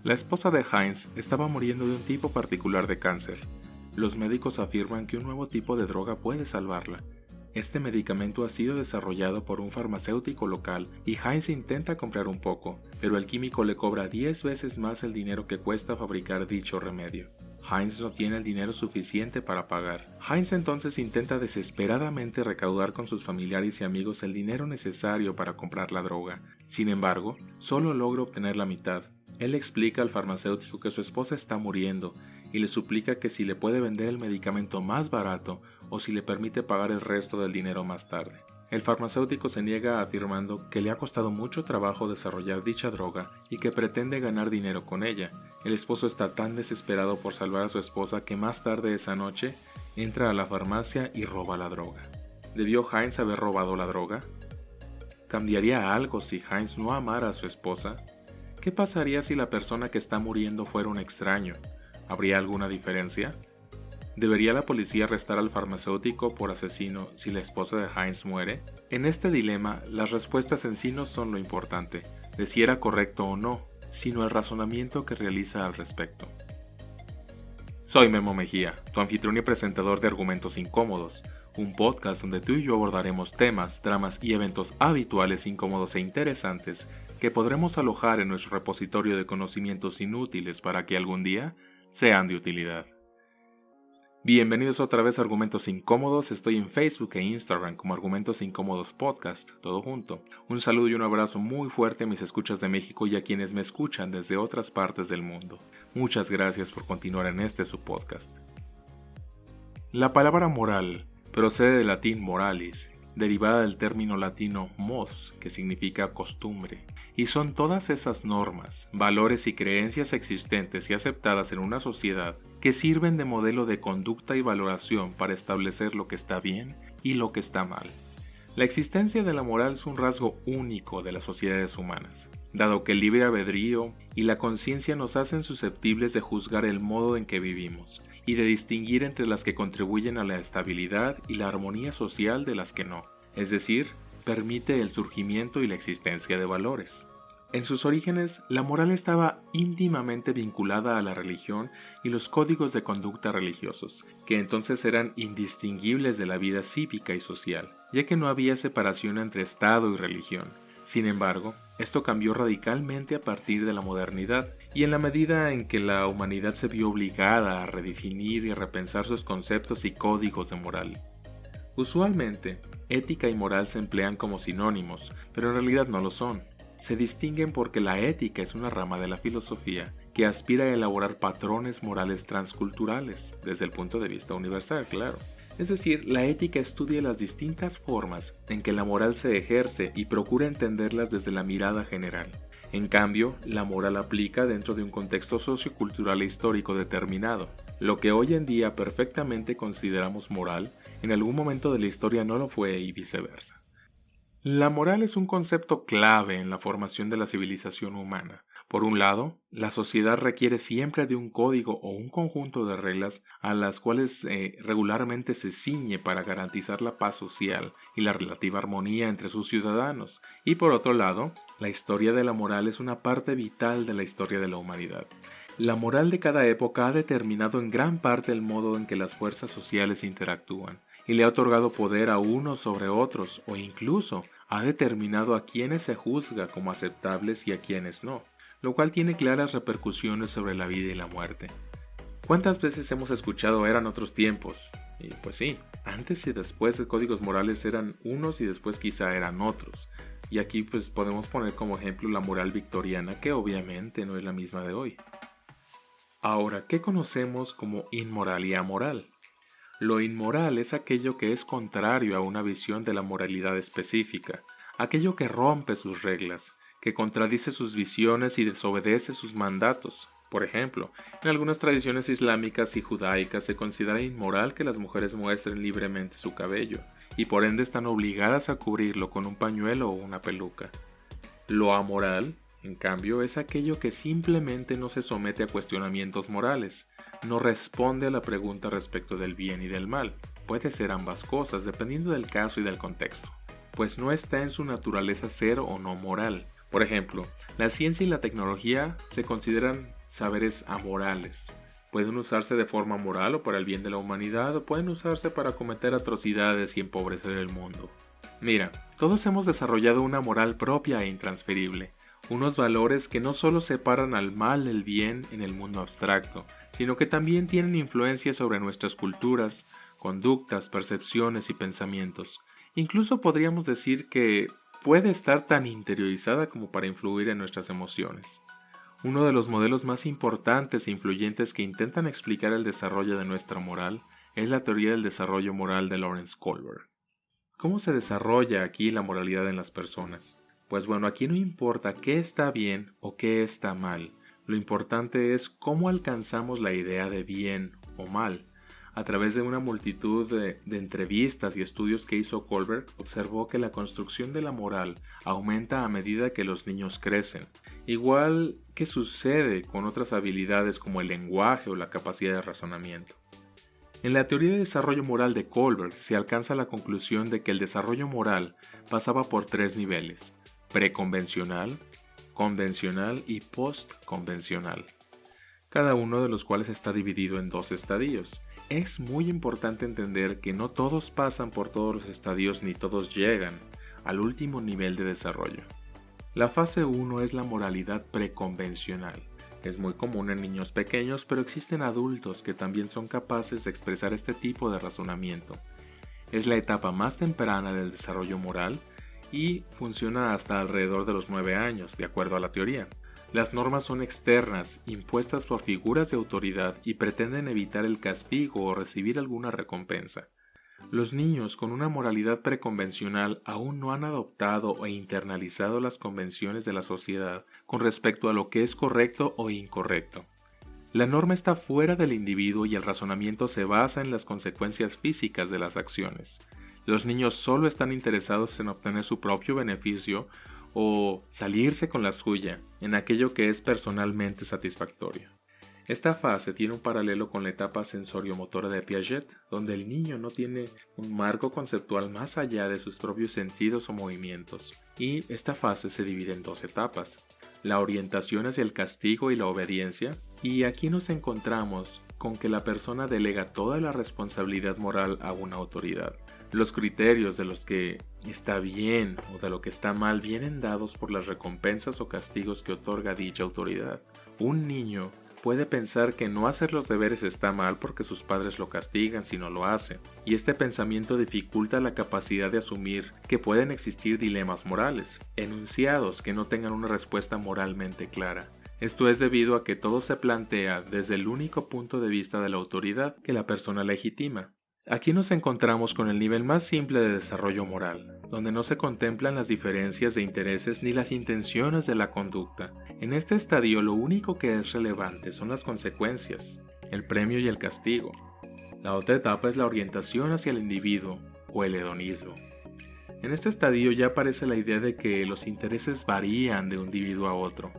La esposa de Heinz estaba muriendo de un tipo particular de cáncer. Los médicos afirman que un nuevo tipo de droga puede salvarla. Este medicamento ha sido desarrollado por un farmacéutico local y Heinz intenta comprar un poco, pero el químico le cobra 10 veces más el dinero que cuesta fabricar dicho remedio. Heinz no tiene el dinero suficiente para pagar. Heinz entonces intenta desesperadamente recaudar con sus familiares y amigos el dinero necesario para comprar la droga. Sin embargo, solo logra obtener la mitad. Él explica al farmacéutico que su esposa está muriendo y le suplica que si le puede vender el medicamento más barato o si le permite pagar el resto del dinero más tarde. El farmacéutico se niega afirmando que le ha costado mucho trabajo desarrollar dicha droga y que pretende ganar dinero con ella. El esposo está tan desesperado por salvar a su esposa que más tarde esa noche entra a la farmacia y roba la droga. ¿Debió Heinz haber robado la droga? ¿Cambiaría algo si Heinz no amara a su esposa? ¿Qué pasaría si la persona que está muriendo fuera un extraño? ¿Habría alguna diferencia? ¿Debería la policía arrestar al farmacéutico por asesino si la esposa de Heinz muere? En este dilema, las respuestas en sí no son lo importante, de si era correcto o no, sino el razonamiento que realiza al respecto. Soy Memo Mejía, tu anfitrión y presentador de Argumentos Incómodos, un podcast donde tú y yo abordaremos temas, dramas y eventos habituales, incómodos e interesantes que podremos alojar en nuestro repositorio de conocimientos inútiles para que algún día sean de utilidad. Bienvenidos otra vez a Argumentos Incómodos. Estoy en Facebook e Instagram como Argumentos Incómodos Podcast, todo junto. Un saludo y un abrazo muy fuerte a mis escuchas de México y a quienes me escuchan desde otras partes del mundo. Muchas gracias por continuar en este su podcast. La palabra moral procede del latín moralis, derivada del término latino mos, que significa costumbre, y son todas esas normas, valores y creencias existentes y aceptadas en una sociedad que sirven de modelo de conducta y valoración para establecer lo que está bien y lo que está mal. La existencia de la moral es un rasgo único de las sociedades humanas, dado que el libre albedrío y la conciencia nos hacen susceptibles de juzgar el modo en que vivimos y de distinguir entre las que contribuyen a la estabilidad y la armonía social de las que no, es decir, permite el surgimiento y la existencia de valores. En sus orígenes, la moral estaba íntimamente vinculada a la religión y los códigos de conducta religiosos, que entonces eran indistinguibles de la vida cívica y social, ya que no había separación entre Estado y religión. Sin embargo, esto cambió radicalmente a partir de la modernidad, y en la medida en que la humanidad se vio obligada a redefinir y repensar sus conceptos y códigos de moral. Usualmente, ética y moral se emplean como sinónimos, pero en realidad no lo son. Se distinguen porque la ética es una rama de la filosofía que aspira a elaborar patrones morales transculturales, desde el punto de vista universal, claro. Es decir, la ética estudia las distintas formas en que la moral se ejerce y procura entenderlas desde la mirada general. En cambio, la moral aplica dentro de un contexto sociocultural e histórico determinado. Lo que hoy en día perfectamente consideramos moral, en algún momento de la historia no lo fue y viceversa. La moral es un concepto clave en la formación de la civilización humana. Por un lado, la sociedad requiere siempre de un código o un conjunto de reglas a las cuales regularmente se ciñe para garantizar la paz social y la relativa armonía entre sus ciudadanos. Y por otro lado, la historia de la moral es una parte vital de la historia de la humanidad. La moral de cada época ha determinado en gran parte el modo en que las fuerzas sociales interactúan, y le ha otorgado poder a unos sobre otros, o incluso ha determinado a quienes se juzga como aceptables y a quienes no, lo cual tiene claras repercusiones sobre la vida y la muerte. ¿Cuántas veces hemos escuchado eran otros tiempos? Y pues sí, antes y después de códigos morales eran unos y después quizá eran otros. Y aquí pues podemos poner como ejemplo la moral victoriana, que obviamente no es la misma de hoy. Ahora, ¿qué conocemos como inmoral y amoral? Lo inmoral es aquello que es contrario a una visión de la moralidad específica, aquello que rompe sus reglas, que contradice sus visiones y desobedece sus mandatos. Por ejemplo, en algunas tradiciones islámicas y judaicas se considera inmoral que las mujeres muestren libremente su cabello, y por ende están obligadas a cubrirlo con un pañuelo o una peluca. Lo amoral, en cambio, es aquello que simplemente no se somete a cuestionamientos morales, no responde a la pregunta respecto del bien y del mal. Puede ser ambas cosas, dependiendo del caso y del contexto, pues no está en su naturaleza ser o no moral. Por ejemplo, La ciencia y la tecnología se consideran saberes amorales. Pueden usarse de forma moral o para el bien de la humanidad, o pueden usarse para cometer atrocidades y empobrecer el mundo. Mira, todos hemos desarrollado una moral propia e intransferible, unos valores que no solo separan al mal del bien en el mundo abstracto, sino que también tienen influencia sobre nuestras culturas, conductas, percepciones y pensamientos. Incluso podríamos decir que puede estar tan interiorizada como para influir en nuestras emociones. Uno de los modelos más importantes e influyentes que intentan explicar el desarrollo de nuestra moral es la teoría del desarrollo moral de Lawrence Kohlberg. ¿Cómo se desarrolla aquí la moralidad en las personas? Pues bueno, aquí no importa qué está bien o qué está mal. Lo importante es cómo alcanzamos la idea de bien o mal. A través de una multitud de entrevistas y estudios que hizo Kohlberg, observó que la construcción de la moral aumenta a medida que los niños crecen, igual que sucede con otras habilidades como el lenguaje o la capacidad de razonamiento. En la teoría de desarrollo moral de Kohlberg se alcanza la conclusión de que el desarrollo moral pasaba por 3 niveles: preconvencional, convencional y postconvencional, cada uno de los cuales está dividido en 2 estadios. Es muy importante entender que no todos pasan por todos los estadios ni todos llegan al último nivel de desarrollo. La fase 1 es la moralidad preconvencional. Es muy común en niños pequeños, pero existen adultos que también son capaces de expresar este tipo de razonamiento. Es la etapa más temprana del desarrollo moral y funciona hasta alrededor de los 9 años, de acuerdo a la teoría. Las normas son externas, impuestas por figuras de autoridad y pretenden evitar el castigo o recibir alguna recompensa. Los niños con una moralidad preconvencional aún no han adoptado e internalizado las convenciones de la sociedad con respecto a lo que es correcto o incorrecto. La norma está fuera del individuo y el razonamiento se basa en las consecuencias físicas de las acciones. Los niños solo están interesados en obtener su propio beneficio o salirse con la suya en aquello que es personalmente satisfactorio. Esta fase tiene un paralelo con la etapa sensoriomotora de Piaget, donde el niño no tiene un marco conceptual más allá de sus propios sentidos o movimientos, y esta fase se divide en 2 etapas: la orientación hacia el castigo y la obediencia, y aquí nos encontramos con que la persona delega toda la responsabilidad moral a una autoridad. Los criterios de los que está bien o de lo que está mal vienen dados por las recompensas o castigos que otorga dicha autoridad. Un niño puede pensar que no hacer los deberes está mal porque sus padres lo castigan si no lo hace, y este pensamiento dificulta la capacidad de asumir que pueden existir dilemas morales, enunciados que no tengan una respuesta moralmente clara. Esto es debido a que todo se plantea desde el único punto de vista de la autoridad que la persona legitima. Aquí nos encontramos con el nivel más simple de desarrollo moral, donde no se contemplan las diferencias de intereses ni las intenciones de la conducta. En este estadio lo único que es relevante son las consecuencias, el premio y el castigo. La otra etapa es la orientación hacia el individuo o el hedonismo. En este estadio ya aparece la idea de que los intereses varían de un individuo a otro,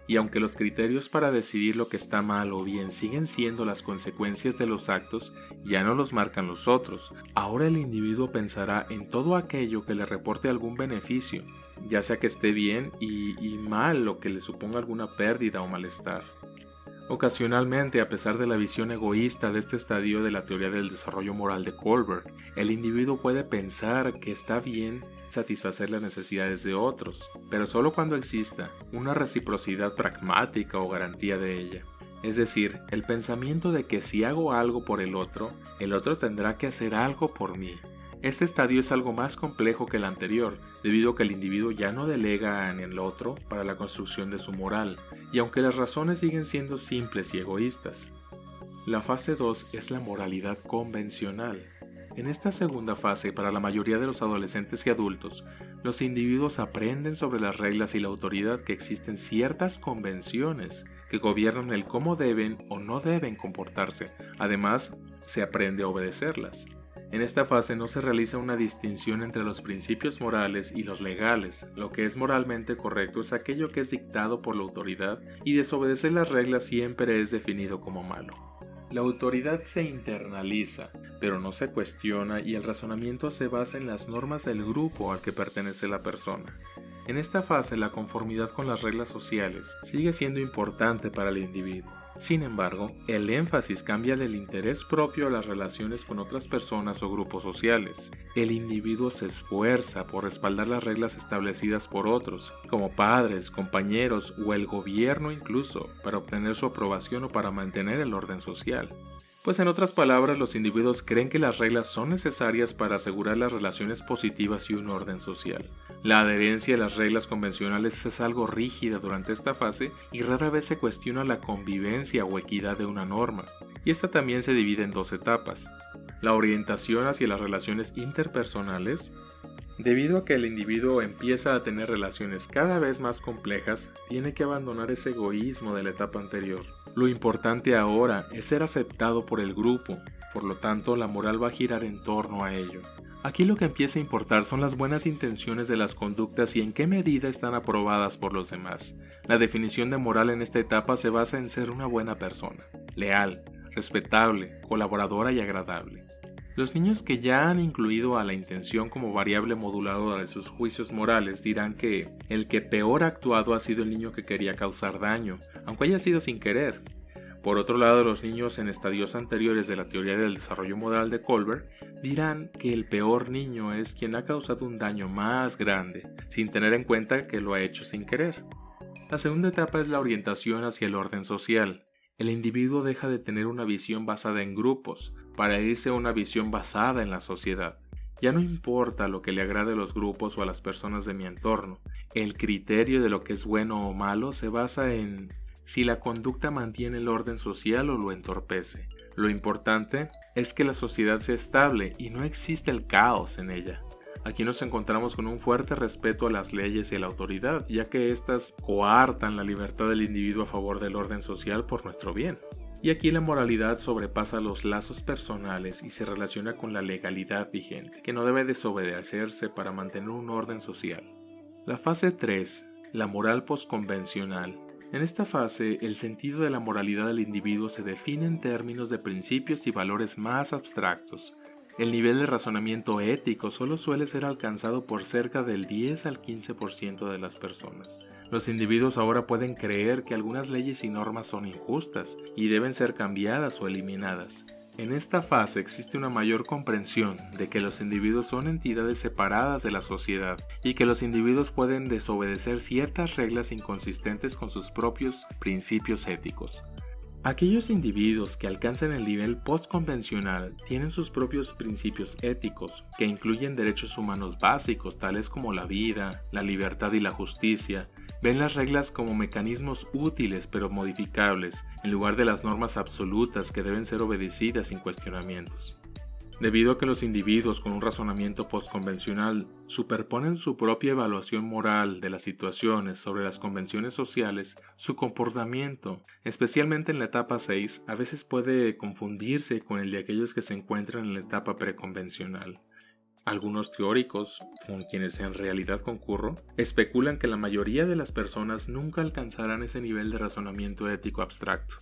y aunque los criterios para decidir lo que está mal o bien siguen siendo las consecuencias de los actos, ya no los marcan los otros. Ahora el individuo pensará en todo aquello que le reporte algún beneficio, ya sea que esté bien y mal o que le suponga alguna pérdida o malestar. Ocasionalmente, a pesar de la visión egoísta de este estadio de la teoría del desarrollo moral de Kohlberg, el individuo puede pensar que está bien satisfacer las necesidades de otros, pero solo cuando exista una reciprocidad pragmática o garantía de ella. Es decir, el pensamiento de que si hago algo por el otro tendrá que hacer algo por mí. Este estadio es algo más complejo que el anterior, debido a que el individuo ya no delega en el otro para la construcción de su moral, y aunque las razones siguen siendo simples y egoístas. La fase 2 es la moralidad convencional. En esta segunda fase, para la mayoría de los adolescentes y adultos, los individuos aprenden sobre las reglas y la autoridad que existen ciertas convenciones que gobiernan el cómo deben o no deben comportarse. Además, se aprende a obedecerlas. En esta fase no se realiza una distinción entre los principios morales y los legales. Lo que es moralmente correcto es aquello que es dictado por la autoridad, y desobedecer las reglas siempre es definido como malo. La autoridad se internaliza, pero no se cuestiona, y el razonamiento se basa en las normas del grupo al que pertenece la persona. En esta fase, la conformidad con las reglas sociales sigue siendo importante para el individuo. Sin embargo, el énfasis cambia del interés propio a las relaciones con otras personas o grupos sociales. El individuo se esfuerza por respaldar las reglas establecidas por otros, como padres, compañeros o el gobierno incluso, para obtener su aprobación o para mantener el orden social. Pues en otras palabras, los individuos creen que las reglas son necesarias para asegurar las relaciones positivas y un orden social. La adherencia a las reglas convencionales es algo rígida durante esta fase y rara vez se cuestiona la convivencia o equidad de una norma. Y esta también se divide en dos etapas. La orientación hacia las relaciones interpersonales. Debido a que el individuo empieza a tener relaciones cada vez más complejas, tiene que abandonar ese egoísmo de la etapa anterior. Lo importante ahora es ser aceptado por el grupo, por lo tanto la moral va a girar en torno a ello. Aquí lo que empieza a importar son las buenas intenciones de las conductas y en qué medida están aprobadas por los demás. La definición de moral en esta etapa se basa en ser una buena persona, leal, respetable, colaboradora y agradable. Los niños que ya han incluido a la intención como variable moduladora de sus juicios morales dirán que el que peor ha actuado ha sido el niño que quería causar daño, aunque haya sido sin querer. Por otro lado, los niños en estadios anteriores de la teoría del desarrollo moral de Kohlberg dirán que el peor niño es quien ha causado un daño más grande, sin tener en cuenta que lo ha hecho sin querer. La segunda etapa es la orientación hacia el orden social. El individuo deja de tener una visión basada en grupos para irse a una visión basada en la sociedad. Ya no importa lo que le agrade a los grupos o a las personas de mi entorno. El criterio de lo que es bueno o malo se basa en si la conducta mantiene el orden social o lo entorpece. Lo importante es que la sociedad sea estable y no existe el caos en ella. Aquí nos encontramos con un fuerte respeto a las leyes y a la autoridad, ya que éstas coartan la libertad del individuo a favor del orden social por nuestro bien. Y aquí la moralidad sobrepasa los lazos personales y se relaciona con la legalidad vigente, que no debe desobedecerse para mantener un orden social. La fase 3, la moral postconvencional. En esta fase, el sentido de la moralidad del individuo se define en términos de principios y valores más abstractos. El nivel de razonamiento ético solo suele ser alcanzado por cerca del 10 al 15% de las personas. Los individuos ahora pueden creer que algunas leyes y normas son injustas y deben ser cambiadas o eliminadas. En esta fase existe una mayor comprensión de que los individuos son entidades separadas de la sociedad y que los individuos pueden desobedecer ciertas reglas inconsistentes con sus propios principios éticos. Aquellos individuos que alcanzan el nivel postconvencional tienen sus propios principios éticos, que incluyen derechos humanos básicos tales como la vida, la libertad y la justicia. Ven las reglas como mecanismos útiles pero modificables, en lugar de las normas absolutas que deben ser obedecidas sin cuestionamientos. Debido a que los individuos con un razonamiento postconvencional superponen su propia evaluación moral de las situaciones sobre las convenciones sociales, su comportamiento, especialmente en la etapa 6, a veces puede confundirse con el de aquellos que se encuentran en la etapa preconvencional. Algunos teóricos, con quienes en realidad concurro, especulan que la mayoría de las personas nunca alcanzarán ese nivel de razonamiento ético abstracto.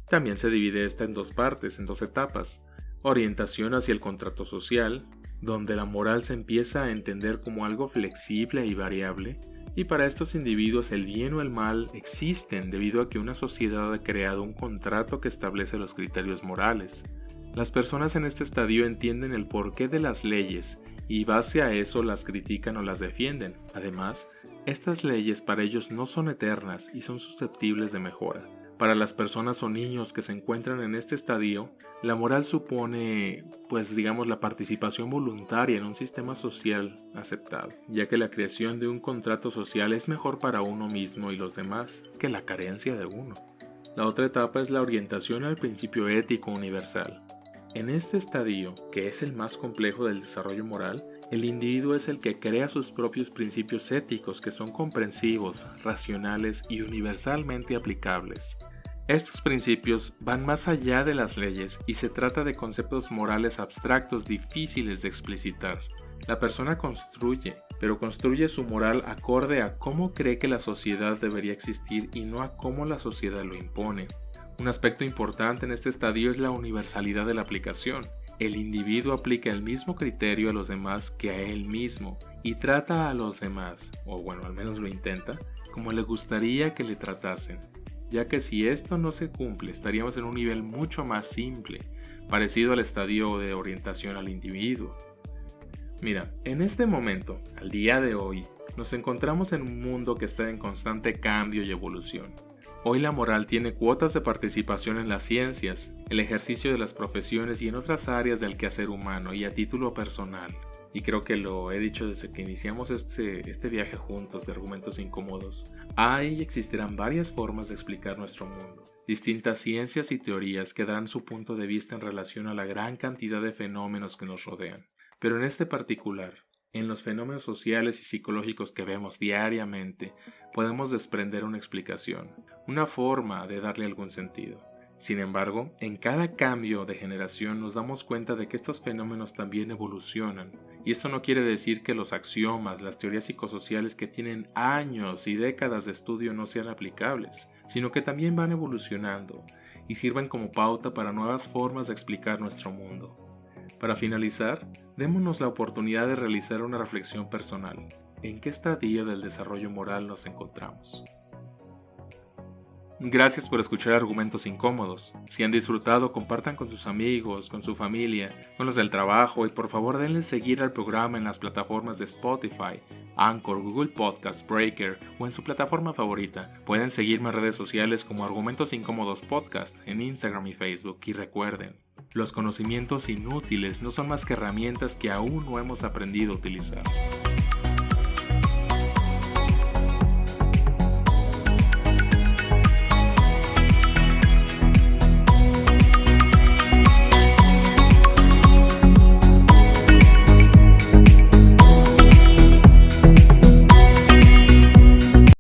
También se divide esta en dos partes, en dos etapas. Orientación hacia el contrato social, donde la moral se empieza a entender como algo flexible y variable, y para estos individuos el bien o el mal existen debido a que una sociedad ha creado un contrato que establece los criterios morales. Las personas en este estadio entienden el porqué de las leyes y base a eso las critican o las defienden. Además, estas leyes para ellos no son eternas y son susceptibles de mejora. Para las personas o niños que se encuentran en este estadio, la moral supone, la participación voluntaria en un sistema social aceptado, ya que la creación de un contrato social es mejor para uno mismo y los demás que la carencia de uno. La otra etapa es la orientación al principio ético universal. En este estadio, que es el más complejo del desarrollo moral, el individuo es el que crea sus propios principios éticos que son comprensivos, racionales y universalmente aplicables. Estos principios van más allá de las leyes y se trata de conceptos morales abstractos difíciles de explicitar. La persona construye, pero construye su moral acorde a cómo cree que la sociedad debería existir y no a cómo la sociedad lo impone. Un aspecto importante en este estadio es la universalidad de la aplicación. El individuo aplica el mismo criterio a los demás que a él mismo y trata a los demás, o bueno, al menos lo intenta, como le gustaría que le tratasen, ya que si esto no se cumple estaríamos en un nivel mucho más simple, parecido al estadio de orientación al individuo. Mira, en este momento, al día de hoy, nos encontramos en un mundo que está en constante cambio y evolución. Hoy la moral tiene cuotas de participación en las ciencias, el ejercicio de las profesiones y en otras áreas del quehacer humano y a título personal. Y creo que lo he dicho desde que iniciamos este viaje juntos de argumentos incómodos. Hay y existirán varias formas de explicar nuestro mundo. Distintas ciencias y teorías que darán su punto de vista en relación a la gran cantidad de fenómenos que nos rodean. Pero en este particular, en los fenómenos sociales y psicológicos que vemos diariamente, podemos desprender una explicación, una forma de darle algún sentido. Sin embargo, en cada cambio de generación nos damos cuenta de que estos fenómenos también evolucionan, y esto no quiere decir que los axiomas, las teorías psicosociales que tienen años y décadas de estudio no sean aplicables, sino que también van evolucionando y sirven como pauta para nuevas formas de explicar nuestro mundo. Para finalizar, démonos la oportunidad de realizar una reflexión personal. ¿En qué estadio del desarrollo moral nos encontramos? Gracias por escuchar Argumentos Incómodos. Si han disfrutado, compartan con sus amigos, con su familia, con los del trabajo y por favor denle seguir al programa en las plataformas de Spotify, Anchor, Google Podcasts, Breaker o en su plataforma favorita. Pueden seguirme en redes sociales como Argumentos Incómodos Podcast en Instagram y Facebook y recuerden, los conocimientos inútiles no son más que herramientas que aún no hemos aprendido a utilizar.